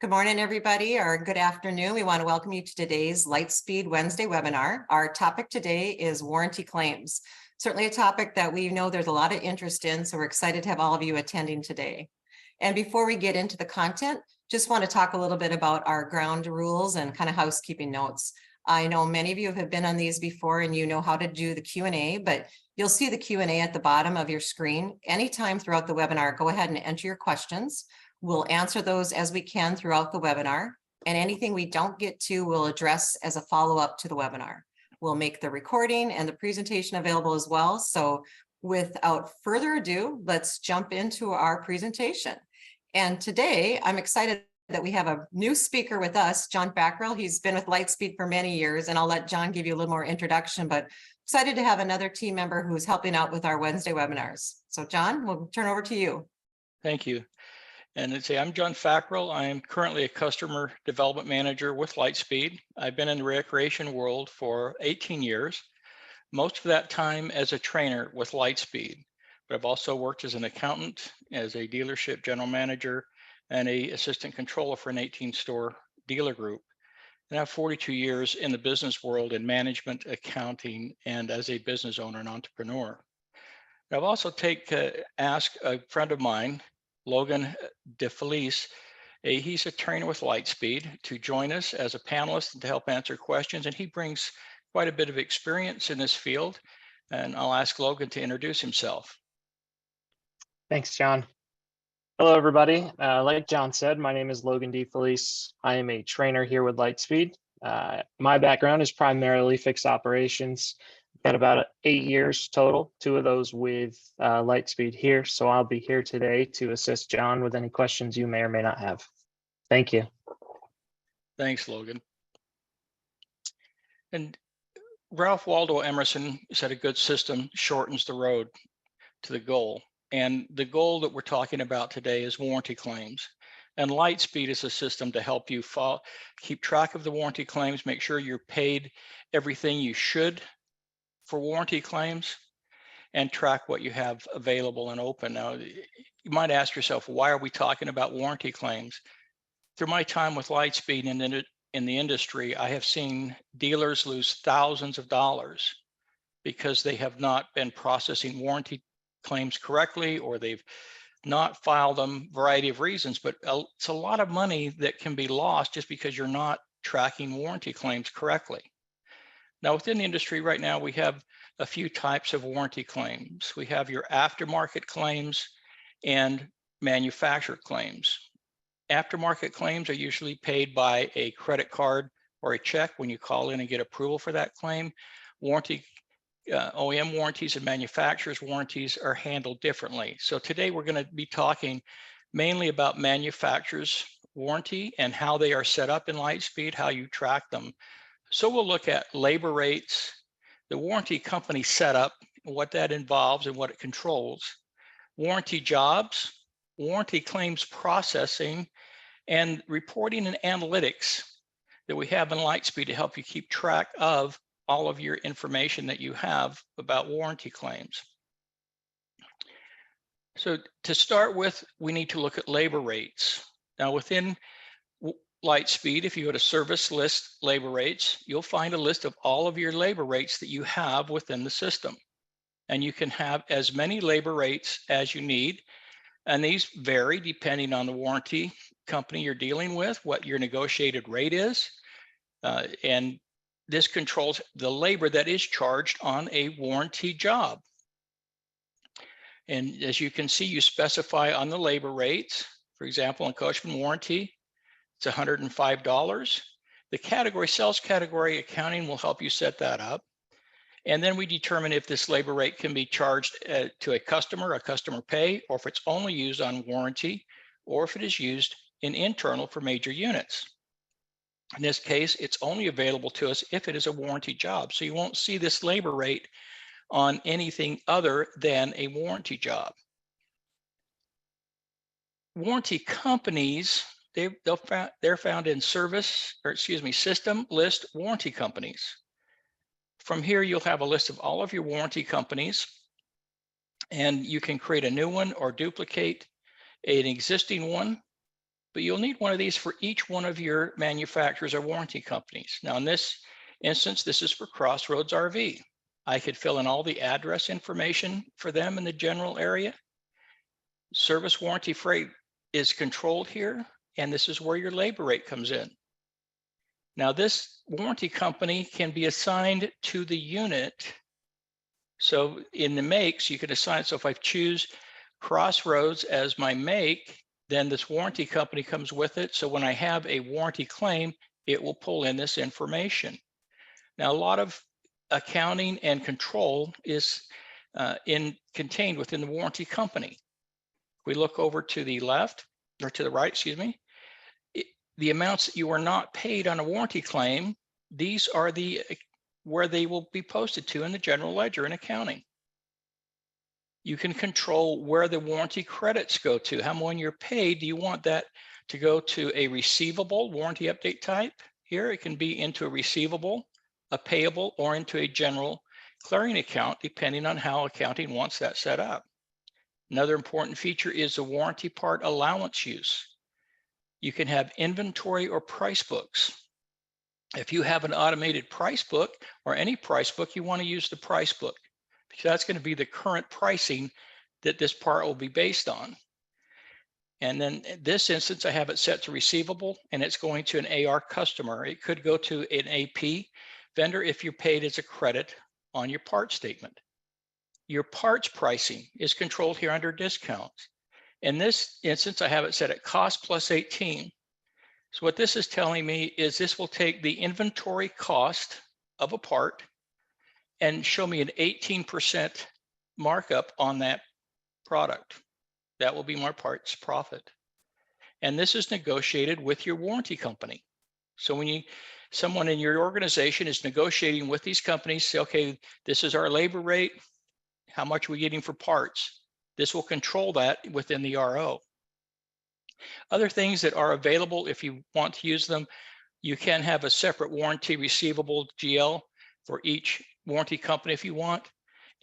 Good morning, everybody, or good afternoon. We want to welcome you to today's Lightspeed Wednesday webinar. Our topic today is warranty claims. Certainly a topic that we know there's a lot of interest in, so we're excited to have all of you attending today. And before we get into the content, just want to talk a little bit about our ground rules and kind of housekeeping notes. I know many of you have been on these before and you know how to do the Q&A, but you'll see the Q&A at the bottom of your screen. Anytime throughout the webinar, go ahead and enter your questions. We'll answer those as we can throughout the webinar, and anything we don't get to, we'll address as a follow-up to the webinar. We'll make the recording and the presentation available as well. So without further ado, let's jump into our presentation. And today, I'm excited that we have a new speaker with us, John Fackrell. He's been with Lightspeed for many years, and I'll let John give you a little more introduction, but excited to have another team member who's helping out with our Wednesday webinars. So John, we'll turn over to you. Thank you. And I'm John Fackrell. I am currently a customer development manager with Lightspeed. I've been in the recreation world for 18 years, most of that time as a trainer with Lightspeed. But I've also worked as an accountant, as a dealership general manager, and an assistant controller for an 18-store dealer group. And I have 42 years in the business world in management, accounting, and as a business owner and entrepreneur. I've also asked a friend of mine, Logan DeFelice, he's a trainer with Lightspeed, to join us as a panelist and to help answer questions. And he brings quite a bit of experience in this field. And I'll ask Logan to introduce himself. Thanks, John. Hello, everybody. Like John said, my name is Logan DeFelice. I am a trainer here with Lightspeed. My background is primarily fixed operations. Got about 8 years total, 2 of those with Lightspeed here. So I'll be here today to assist John with any questions you may or may not have. Thank you. Thanks, Logan. And Ralph Waldo Emerson said a good system shortens the road to the goal. And the goal that we're talking about today is warranty claims. And Lightspeed is a system to help you keep track of the warranty claims, make sure you're paid everything you should for warranty claims, and track what you have available and open. Now, you might ask yourself, why are we talking about warranty claims? Through my time with Lightspeed and in the industry, I have seen dealers lose thousands of dollars because they have not been processing warranty claims correctly, or they've not filed them, variety of reasons, but it's a lot of money that can be lost just because you're not tracking warranty claims correctly. Now, within the industry right now, we have a few types of warranty claims. We have your aftermarket claims and manufacturer claims. Aftermarket claims are usually paid by a credit card or a check when you call in and get approval for that claim. OEM warranties and manufacturers warranties are handled differently. So today we're going to be talking mainly about manufacturers warranty and how they are set up in Lightspeed, how you track them. So we'll look at labor rates, the warranty company setup, what that involves and what it controls, warranty jobs, warranty claims processing, and reporting and analytics that we have in Lightspeed to help you keep track of all of your information that you have about warranty claims. So to start with, we need to look at labor rates. Now within Lightspeed, if you go to service list labor rates, you'll find a list of all of your labor rates that you have within the system. And you can have as many labor rates as you need. And these vary depending on the warranty company you're dealing with, what your negotiated rate is. And this controls the labor that is charged on a warranty job. And as you can see, you specify on the labor rates, for example, in Coachman warranty, it's $105. The category, sales category accounting will help you set that up. And then we determine if this labor rate can be charged to a customer pay, or if it's only used on warranty, or if it is used in internal for major units. In this case, it's only available to us if it is a warranty job. So you won't see this labor rate on anything other than a warranty job. Warranty companies, they're found in system list warranty companies. From here, you'll have a list of all of your warranty companies, and you can create a new one or duplicate an existing one but you'll need one of these for each one of your manufacturers or warranty companies. Now in this instance, this is for Crossroads RV. I could fill in all the address information for them in the general area. Service warranty freight is controlled here, and this is where your labor rate comes in. Now this warranty company can be assigned to the unit. So in the makes, you can assign, so if I choose Crossroads as my make, then this warranty company comes with it. So when I have a warranty claim, it will pull in this information. Now, a lot of accounting and control is contained within the warranty company. We look over to the left, or to the right, excuse me, the amounts that you are not paid on a warranty claim, these are where they will be posted to in the general ledger in accounting. You can control where the warranty credits go to. How when you're paid, do you want that to go to a receivable warranty update type? Here it can be into a receivable, a payable, or into a general clearing account, depending on how accounting wants that set up. Another important feature is the warranty part allowance use. You can have inventory or price books. If you have an automated price book or any price book, you want to use the price book, because that's going to be the current pricing that this part will be based on. And then in this instance, I have it set to receivable, and it's going to an AR customer. It could go to an AP vendor if you're paid as a credit on your part statement. Your parts pricing is controlled here under discounts. In this instance, I have it set at cost plus 18. So what this is telling me is this will take the inventory cost of a part and show me an 18% markup on that product. That will be my parts profit. And this is negotiated with your warranty company. So when someone in your organization is negotiating with these companies, say, okay, this is our labor rate, how much are we getting for parts? This will control that within the RO. Other things that are available if you want to use them, you can have a separate warranty receivable GL for each warranty company if you want.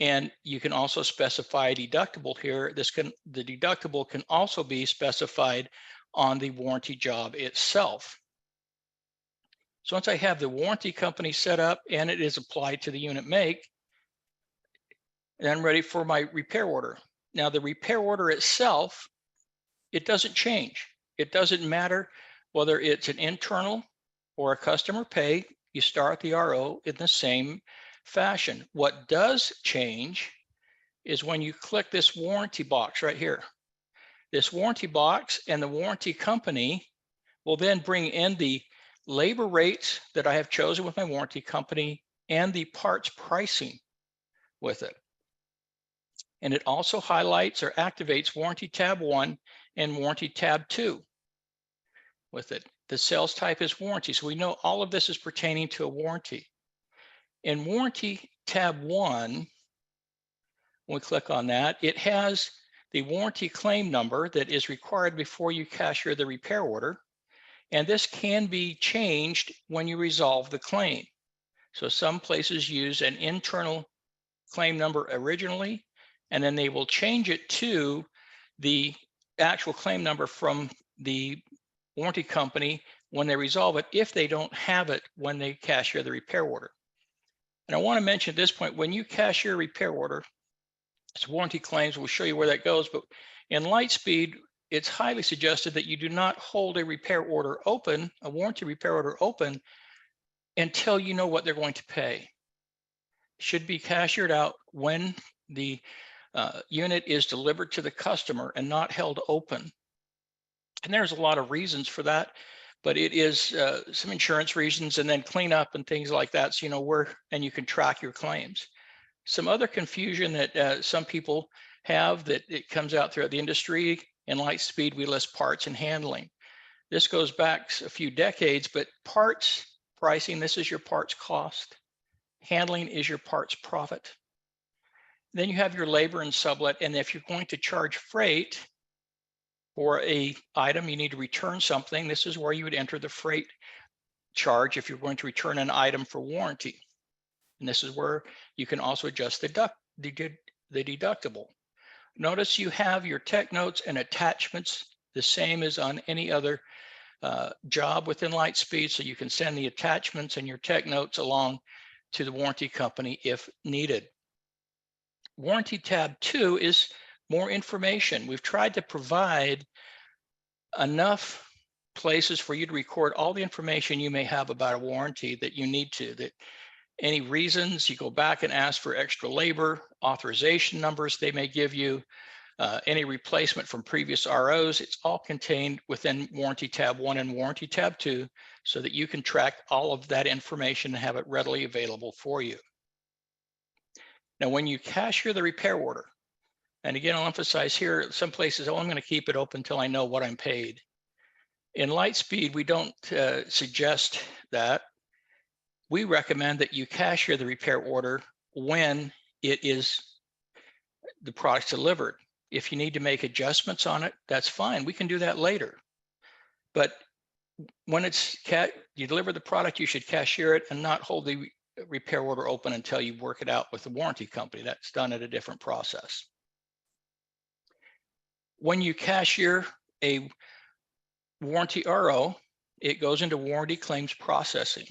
And you can also specify a deductible here. The deductible can also be specified on the warranty job itself. So once I have the warranty company set up and it is applied to the unit make, and I'm ready for my repair order. Now the repair order itself, it doesn't change. It doesn't matter whether it's an internal or a customer pay, you start the RO in the same fashion. What does change is when you click this warranty box right here. This warranty box and the warranty company will then bring in the labor rates that I have chosen with my warranty company and the parts pricing with it. And it also highlights or activates warranty tab 1 and warranty tab 2 with it. The sales type is warranty. So we know all of this is pertaining to a warranty. In warranty tab 1, when we click on that, it has the warranty claim number that is required before you cashier the repair order. And this can be changed when you resolve the claim. So some places use an internal claim number originally, and then they will change it to the actual claim number from the warranty company when they resolve it, if they don't have it when they cashier the repair order. And I want to mention at this point, when you cashier a repair order, it's warranty claims, we'll show you where that goes, but in Lightspeed, it's highly suggested that you do not hold a repair order open, a warranty repair order open, until you know what they're going to pay. It should be cashiered out when the unit is delivered to the customer and not held open. And there's a lot of reasons for that, but it is some insurance reasons and then cleanup and things like that. So you know and you can track your claims. Some other confusion that some people have that it comes out throughout the industry. In Lightspeed, we list parts and handling. This goes back a few decades, but parts pricing, this is your parts cost. Handling is your parts profit. Then you have your labor and sublet, and if you're going to charge freight for a item, you need to return something. This is where you would enter the freight charge if you're going to return an item for warranty. And this is where you can also adjust the deductible. Notice you have your tech notes and attachments the same as on any other job within Lightspeed. So you can send the attachments and your tech notes along to the warranty company if needed. Warranty tab 2 is more information. We've tried to provide enough places for you to record all the information you may have about a warranty that you need to, that any reasons you go back and ask for extra labor, authorization numbers they may give you, any replacement from previous ROs, it's all contained within Warranty Tab 1 and Warranty Tab 2 so that you can track all of that information and have it readily available for you. Now, when you cashier the repair order, and again, I'll emphasize here, some places, oh, I'm going to keep it open until I know what I'm paid. In Lightspeed, we don't suggest that. We recommend that you cashier the repair order when it is the product's delivered. If you need to make adjustments on it, that's fine. We can do that later. But when it's you deliver the product, you should cashier it and not hold the repair order open until you work it out with the warranty company. That's done at a different process. When you cashier a warranty RO, it goes into warranty claims processing.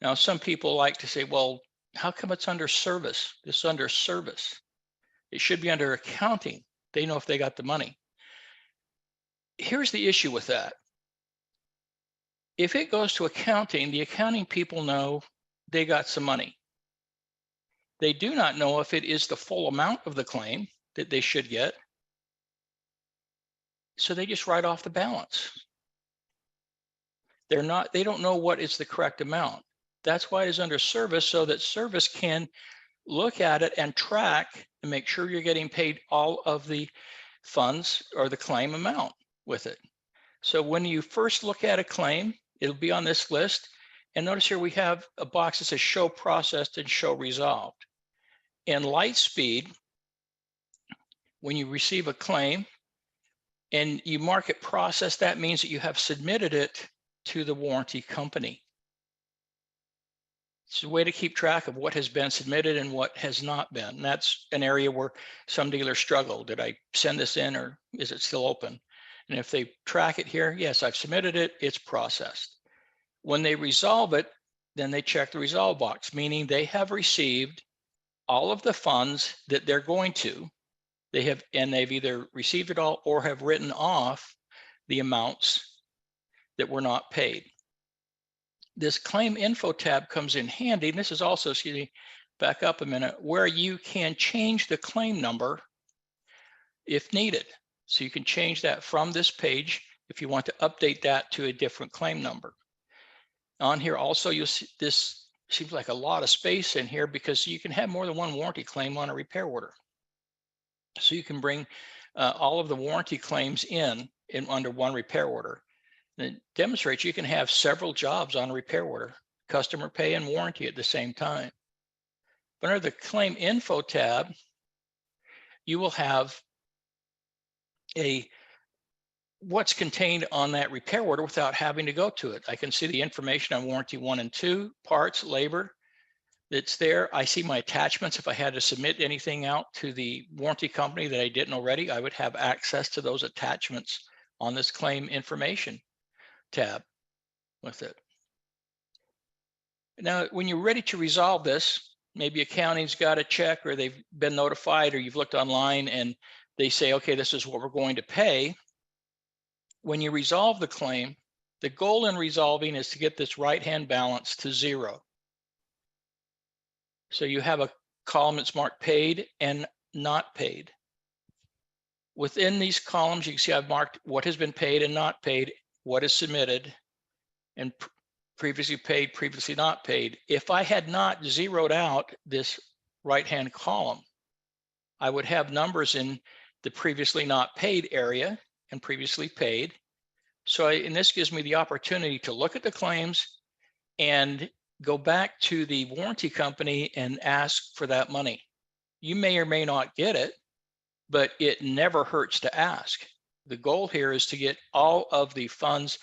Now, some people like to say, well, how come it's under service? This is under service. It should be under accounting. They know if they got the money. Here's the issue with that. If it goes to accounting, the accounting people know they got some money. They do not know if it is the full amount of the claim that they should get. So they just write off the balance. They don't know what is the correct amount. That's why it is under service, so that service can look at it and track and make sure you're getting paid all of the funds or the claim amount with it. So when you first look at a claim, it'll be on this list. And notice here we have a box that says show processed and show resolved. In Lightspeed, when you receive a claim and you mark it processed, that means that you have submitted it to the warranty company. It's a way to keep track of what has been submitted and what has not been. And that's an area where some dealers struggle. Did I send this in or is it still open? And if they track it here, yes, I've submitted it, it's processed. When they resolve it, then they check the resolve box, meaning they have received all of the funds that they're going to. They've either received it all or have written off the amounts that were not paid. This claim info tab comes in handy, and this is also, excuse me, back up a minute, where you can change the claim number if needed. So you can change that from this page if you want to update that to a different claim number. On here also, you'll see this seems like a lot of space in here because you can have more than one warranty claim on a repair order. So you can bring all of the warranty claims in under one repair order. And it demonstrates you can have several jobs on a repair order, customer pay and warranty at the same time. But under the claim info tab, you will have what's contained on that repair order without having to go to it. I can see the information on warranty 1 and 2, parts, labor that's there. I see my attachments. If I had to submit anything out to the warranty company that I didn't already, I would have access to those attachments on this claim information tab with it. Now, when you're ready to resolve this, maybe accounting's got a check or they've been notified or you've looked online and they say, okay, this is what we're going to pay. When you resolve the claim, the goal in resolving is to get this right-hand balance to 0. So you have a column that's marked paid and not paid. Within these columns, you can see I've marked what has been paid and not paid, what is submitted, and previously paid, previously not paid. If I had not zeroed out this right-hand column, I would have numbers in the previously not paid area and previously paid. So and this gives me the opportunity to look at the claims and go back to the warranty company and ask for that money. You may or may not get it, but it never hurts to ask. The goal here is to get all of the funds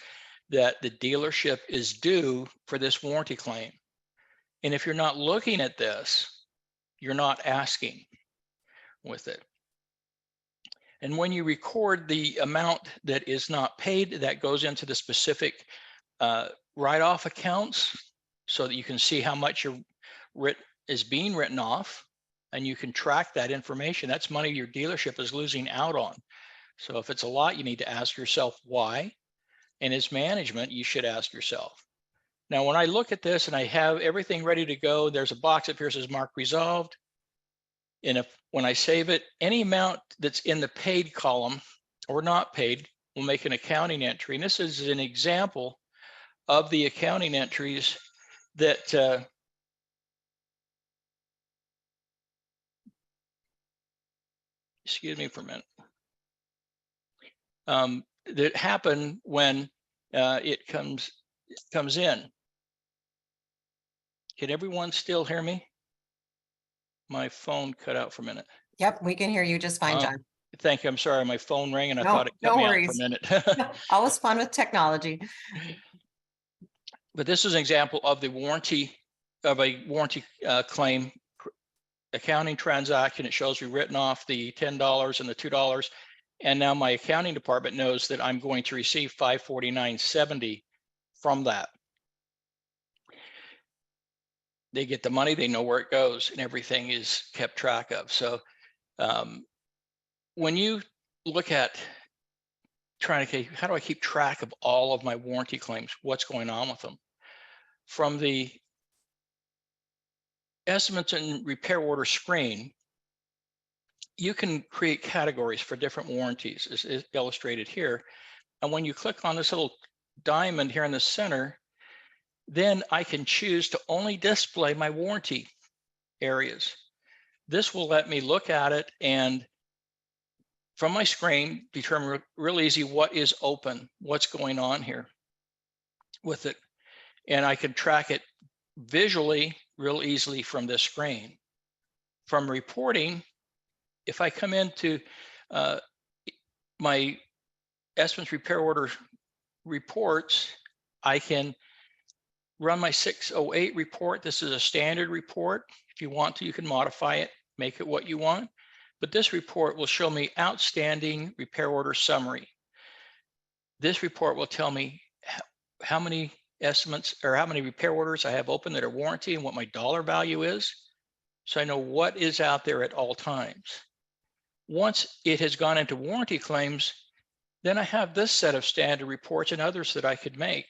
that the dealership is due for this warranty claim. And if you're not looking at this, you're not asking with it. And when you record the amount that is not paid, that goes into the specific write-off accounts so that you can see how much is being written off, and you can track that information. That's money your dealership is losing out on. So if it's a lot, you need to ask yourself why. And as management, you should ask yourself. Now, when I look at this and I have everything ready to go, there's a box up here that says mark resolved. And when I save it, any amount that's in the paid column or not paid will make an accounting entry. And this is an example of the accounting entries that excuse me for a minute, that happen when it comes in. Can everyone still hear me? My phone cut out for a minute. Yep, we can hear you just fine, John. Thank you. I'm sorry, my phone rang and I No, thought it cut no me out worries. for a minute. Always fun with technology. But this is an example of the warranty of a warranty claim accounting transaction. It shows me written off the $10 and the $2. And now my accounting department knows that I'm going to receive $549.70 from that. They get the money, they know where it goes, and everything is kept track of. So when you look at trying to, how do I keep track of all of my warranty claims? What's going on with them? From the estimates and repair order screen, you can create categories for different warranties, as is illustrated here. And when you click on this little diamond here in the center, then I can choose to only display my warranty areas. This will let me look at it and from my screen determine real easy what is open, what's going on here with it. And I can track it visually real easily from this screen. From reporting, if I come into my estimates repair order reports, I can run my 608 report. This is a standard report. If you want to, you can modify it, make it what you want. But this report will show me outstanding repair order summary. This report will tell me how many estimates or how many repair orders I have open that are warranty and what my dollar value is. So I know what is out there at all times. Once it has gone into warranty claims, then I have this set of standard reports and others that I could make.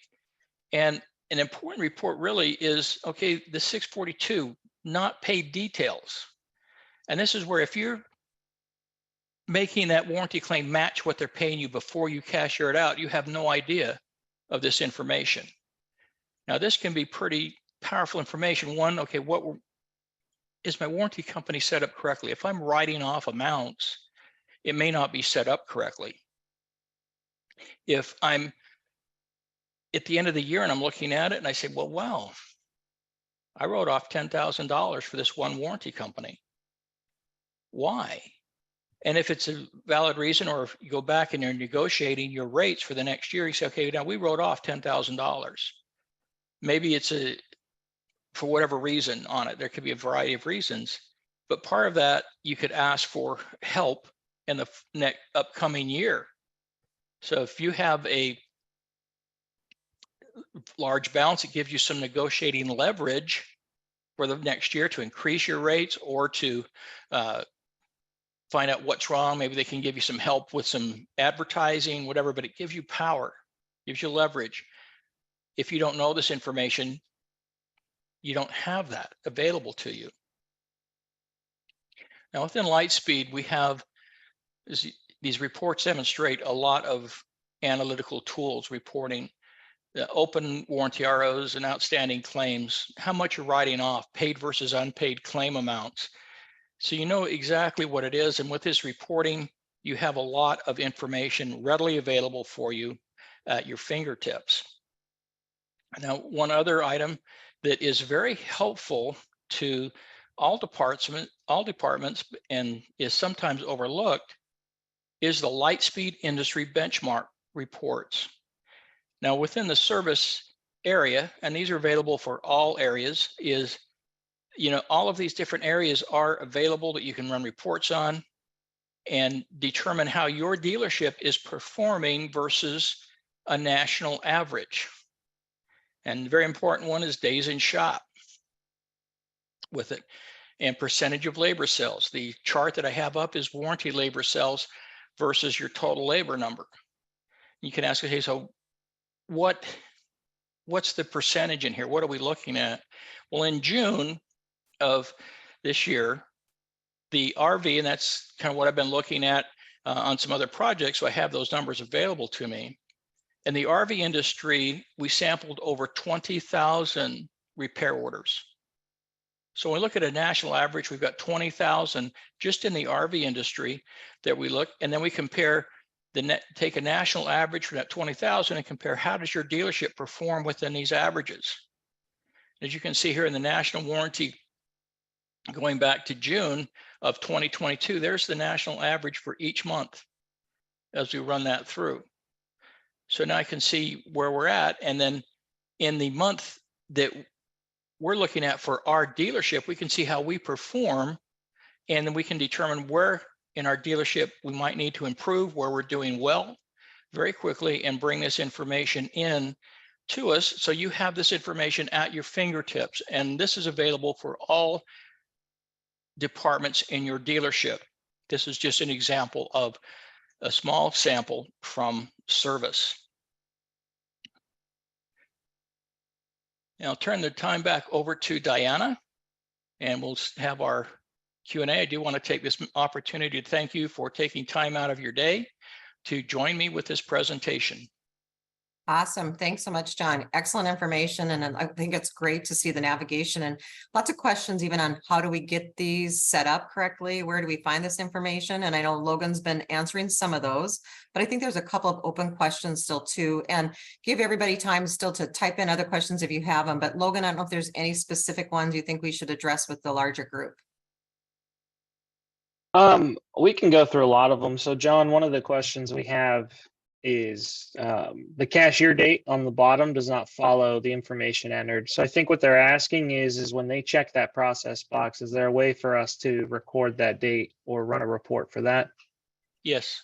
And an important report really is, okay, the 642, not paid details. And this is where if you're making that warranty claim match what they're paying you before you cashier it out, you have no idea of this information. Now, this can be pretty powerful information. One, okay, is my warranty company set up correctly? If I'm writing off amounts, it may not be set up correctly. If I'm at the end of the year and I'm looking at it and I say, well, wow, I wrote off $10,000 for this one warranty company. Why? And if it's a valid reason, or if you go back and you're negotiating your rates for the next year, you say, okay, now we wrote off $10,000. Maybe it's for whatever reason on it. There could be a variety of reasons, but part of that, you could ask for help in the next upcoming year. So if you have a large balance, it gives you some negotiating leverage for the next year to increase your rates or to find out what's wrong. Maybe they can give you some help with some advertising, whatever, but it gives you power, gives you leverage. If you don't know this information, you don't have that available to you. Now within Lightspeed, we have these reports demonstrate a lot of analytical tools reporting the open warranty ROs and outstanding claims, how much you're writing off, paid versus unpaid claim amounts. So you know exactly what it is. And with this reporting, you have a lot of information readily available for you at your fingertips. Now, one other item that is very helpful to all departments and is sometimes overlooked is the Lightspeed industry benchmark reports. Now within the service area, and these are available for all areas, is, all of these different areas are available that you can run reports on. and determine how your dealership is performing versus a national average. And the very important one is days in shop with it, and percentage of labor sales. The chart that I have up is warranty labor sales versus your total labor number. You can ask, okay, so what's the percentage in here? What are we looking at? Well, in June of this year, the RV, and that's kind of what I've been looking at on some other projects, so I have those numbers available to me. In the RV industry, we sampled over 20,000 repair orders. So when we look at a national average, we've got 20,000 just in the RV industry that we look, and then we compare take a national average for that 20,000 and compare how does your dealership perform within these averages. As you can see here in the national warranty, going back to June of 2022, there's the national average for each month as we run that through. So now I can see where we're at, and then in the month that we're looking at for our dealership, we can see how we perform, and then we can determine where in our dealership we might need to improve, where we're doing well very quickly, and bring this information in to us. So you have this information at your fingertips, and this is available for all departments in your dealership. This is just an example of a small sample from service. Now I'll turn the time back over to Diana, and we'll have our Q&A. I do want to take this opportunity to thank you for taking time out of your day to join me with this presentation. Awesome. Thanks so much, John. Excellent information. And I think it's great to see the navigation and lots of questions even on how do we get these set up correctly? Where do we find this information? And I know Logan's been answering some of those, but I think there's a couple of open questions still too, and give everybody time still to type in other questions if you have them. But Logan, I don't know if there's any specific ones you think we should address with the larger group. We can go through a lot of them. So John, one of the questions we have is the cashier date on the bottom does not follow the information entered. So I think what they're asking is when they check that process box, is there a way for us to record that date or run a report for that? Yes.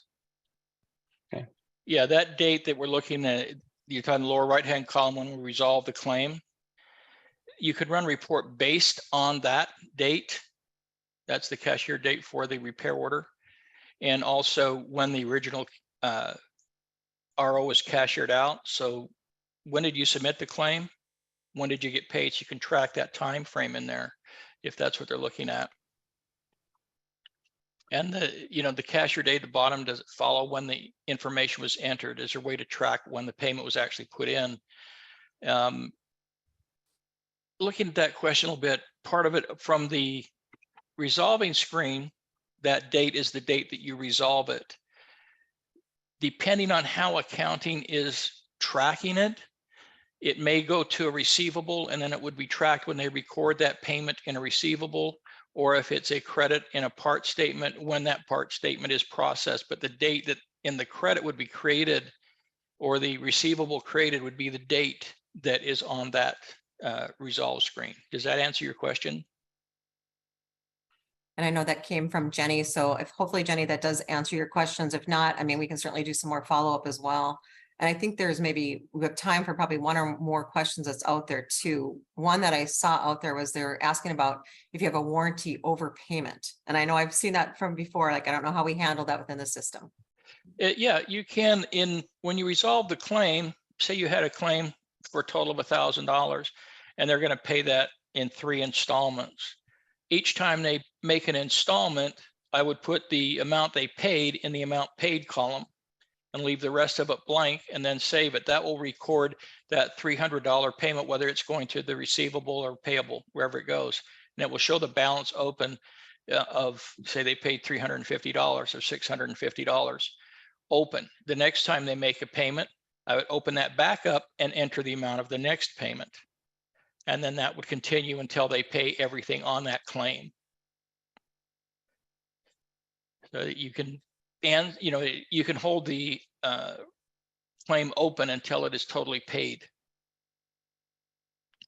Okay. Yeah, that date that we're looking at, you're talking the lower right-hand column when we resolve the claim. You could run a report based on that date. That's the cashier date for the repair order. And also when the original RO was cashiered out. So when did you submit the claim? When did you get paid? So you can track that time frame in there if that's what they're looking at. And the cashier date at the bottom, does it follow when the information was entered? Is there a way to track when the payment was actually put in? Looking at that question a little bit, part of it from the resolving screen, that date is the date that you resolve it. Depending on how accounting is tracking it, it may go to a receivable, and then it would be tracked when they record that payment in a receivable, or if it's a credit in a part statement, when that part statement is processed. But the date that in the credit would be created or the receivable created would be the date that is on that resolve screen. Does that answer your question? And I know that came from Jenny. So if hopefully, Jenny, that does answer your questions. If not, I mean, we can certainly do some more follow-up as well. And I think we have time for probably one or more questions that's out there too. One that I saw out there was they're asking about if you have a warranty overpayment. And I know I've seen that from before. Like, I don't know how we handle that within the system. Yeah, you can. When you resolve the claim, say you had a claim for a total of $1,000 and they're going to pay that in 3 installments. Each time they make an installment, I would put the amount they paid in the amount paid column and leave the rest of it blank and then save it. That will record that $300 payment, whether it's going to the receivable or payable, wherever it goes. And it will show the balance open of, say they paid $350 or $650 open. The next time they make a payment, I would open that back up and enter the amount of the next payment. And then that would continue until they pay everything on that claim. So you can, and you can hold the claim open until it is totally paid.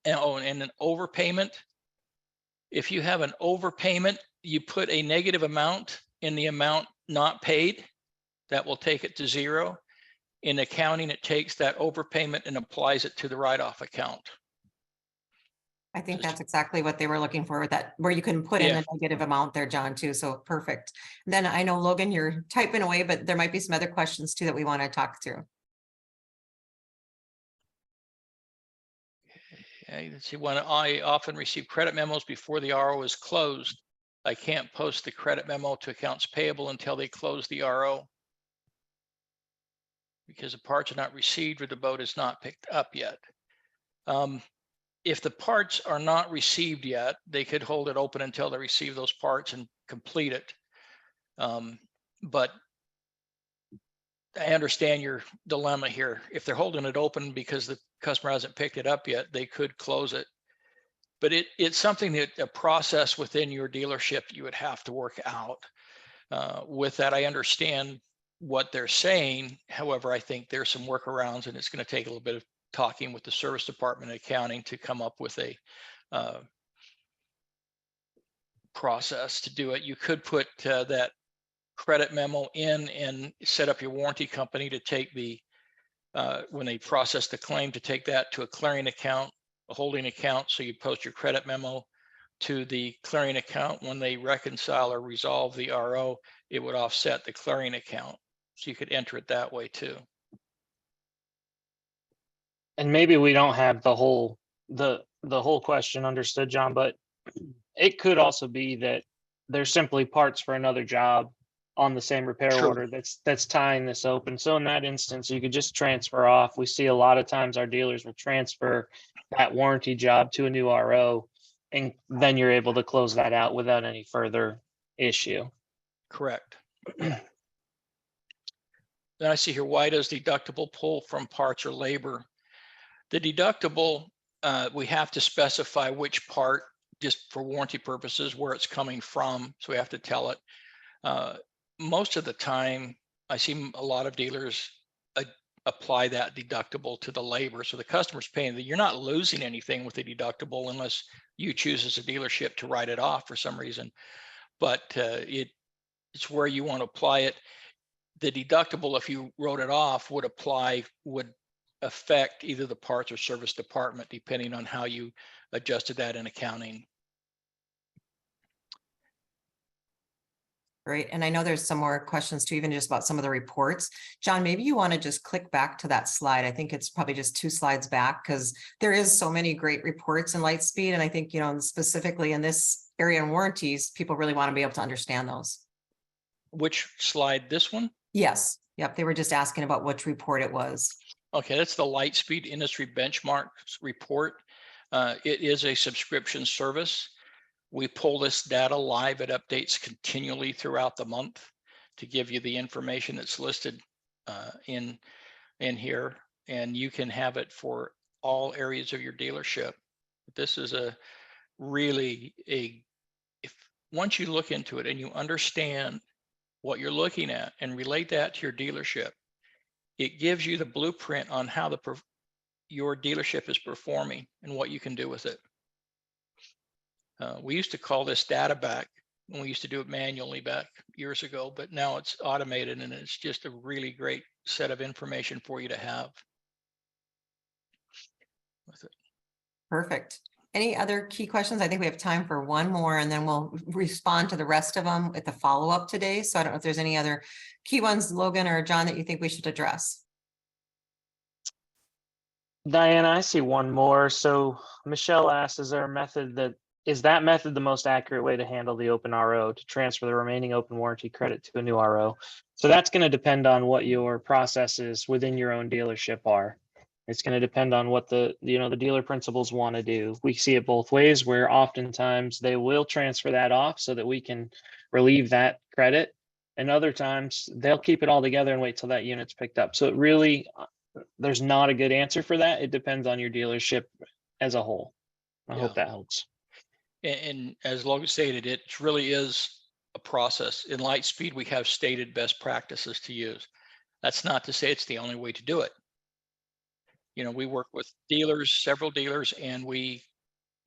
And an overpayment, if you have an overpayment, you put a negative amount in the amount not paid, that will take it to zero. In accounting, it takes that overpayment and applies it to the write-off account. I think that's exactly what they were looking for with that, where you can put in Yeah. a negative amount there, John, too. So perfect. Then I know, Logan, you're typing away, but there might be some other questions too that we want to talk through. Okay, let's see, when I often receive credit memos before the RO is closed, I can't post the credit memo to accounts payable until they close the RO because the parts are not received or the boat is not picked up yet. If the parts are not received yet, they could hold it open until they receive those parts and complete it. But I understand your dilemma here. If they're holding it open because the customer hasn't picked it up yet, they could close it. But it's something that a process within your dealership you would have to work out. With that, I understand what they're saying. However, I think there's some workarounds, and it's going to take a little bit of talking with the service department and accounting to come up with a process to do it. You could put that credit memo in and set up your warranty company to take the when they process the claim, to take that to a clearing account, a holding account. So you post your credit memo to the clearing account. When they reconcile or resolve the RO, it would offset the clearing account. So you could enter it that way too. And maybe we don't have the whole question understood, John, but it could also be that there's simply parts for another job on the same repair True. order that's tying this open. So in that instance, you could just transfer off. We see a lot of times our dealers will transfer that warranty job to a new RO, and then you're able to close that out without any further issue. Correct. Then I see here, why does deductible pull from parts or labor? The deductible, we have to specify which part, just for warranty purposes, where it's coming from. So we have to tell it. Most of the time, I see a lot of dealers apply that deductible to the labor. So the customer's paying that. You're not losing anything with the deductible unless you choose as a dealership to write it off for some reason. But it's where you want to apply it. The deductible, if you wrote it off, would affect either the parts or service department, depending on how you adjusted that in accounting. Great. And I know there's some more questions too, even just about some of the reports. John, maybe you want to just click back to that slide. I think it's probably just 2 slides back, because there is so many great reports in Lightspeed. And I think, you know, specifically in this area in warranties, people really want to be able to understand those. Which slide? This one? Yes. Yep. They were just asking about which report it was. Okay, that's the Lightspeed Industry Benchmarks report. It is a subscription service. We pull this data live. It updates continually throughout the month to give you the information that's listed in here, and you can have it for all areas of your dealership. This is once you look into it and you understand what you're looking at and relate that to your dealership, it gives you the blueprint on how your dealership is performing and what you can do with it. We used to call this data back when we used to do it manually back years ago, but now it's automated, and it's just a really great set of information for you to have with it. Perfect. Any other key questions? I think we have time for one more, and then we'll respond to the rest of them at the follow-up today. So I don't know if there's any other key ones, Logan or John, that you think we should address. Diana, I see one more. So Michelle asked, is that method the most accurate way to handle the open RO, to transfer the remaining open warranty credit to a new RO? So that's going to depend on what your processes within your own dealership are. It's going to depend on what the dealer principals want to do. We see it both ways, where oftentimes they will transfer that off so that we can relieve that credit. And other times they'll keep it all together and wait till that unit's picked up. So it really, there's not a good answer for that. It depends on your dealership as a whole. I hope that helps. And as Logan stated, it really is a process. In Lightspeed, we have stated best practices to use. That's not to say it's the only way to do it. You know, we work with dealers, several dealers, and we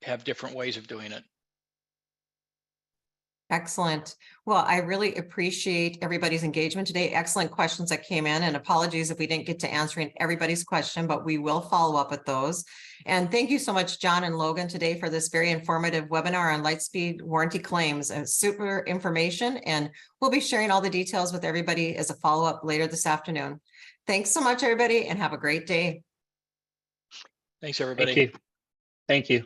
have different ways of doing it. Excellent. Well, I really appreciate everybody's engagement today. Excellent questions that came in, and apologies if we didn't get to answering everybody's question, but we will follow up with those. And thank you so much, John and Logan, today for this very informative webinar on Lightspeed warranty claims. Super information, and we'll be sharing all the details with everybody as a follow-up later this afternoon. Thanks so much, everybody, and have a great day. Thanks, everybody. Thank you. Thank you.